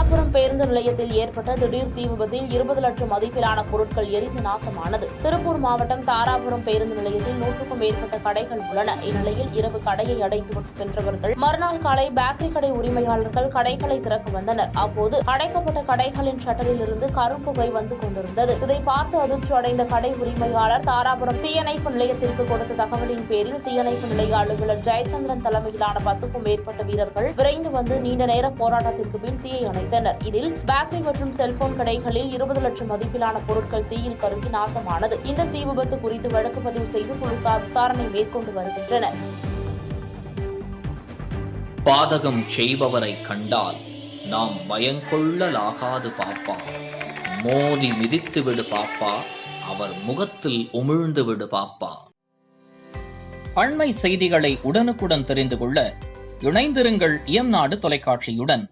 தாராபுரம் பேருந்து நிலையத்தில் ஏற்பட்ட திடீர் தீ விபத்தில் 20 லட்சம் மதிப்பிலான பொருட்கள் எரிந்து நாசமானது. திருப்பூர் மாவட்டம் தாராபுரம் பேருந்து நிலையத்தில் 100க்கும் மேற்பட்ட கடைகள் உள்ளன. இந்நிலையில் இரவு கடையை அடைத்துவிட்டு சென்றவர்கள் மறுநாள் காலை பேக்கரி கடை உரிமையாளர்கள் கடைகளை திறக்க வந்தனர். அப்போது அடைக்கப்பட்ட கடைகளின் ஷட்டரில் இருந்து கரும்புகை வந்து கொண்டிருந்தது. இதை பார்த்து அதிர்ச்சி அடைந்த கடை உரிமையாளர் தாராபுரம் தீயணைப்பு நிலையத்திற்கு கொடுத்த தகவலின் பேரில் தீயணைப்பு நிலைய அலுவலர் ஜெயச்சந்திரன் தலைமையிலான 10க்கும் மேற்பட்ட வீரர்கள் விரைந்து வந்து நீண்ட நேர போராட்டத்திற்கு பின் தீயை அணைத்தனர். இதில் பேக்கரி மற்றும் செல்போன் கடைகளில் 20 லட்சம் மதிப்பிலான பொருட்கள் தீயில் கருகி நாசமானது. இந்த தீ விபத்து குறித்து வழக்கு பதிவு செய்து போலீசார் விசாரணை மேற்கொண்டு வருகின்றனர். பாதகம் செய்பவரை கண்டால் நாம் பயங்கொள்ளலாகாது பாப்பா, மோதி மிதித்து விடு பாப்பா, அவர் முகத்தில் உமிழ்ந்து விடு பாப்பா. அண்மை செய்திகளை உடனுக்குடன் தெரிந்து கொள்ள இணைந்திருங்கள் இயம்நாடு தொலைக்காட்சியுடன்.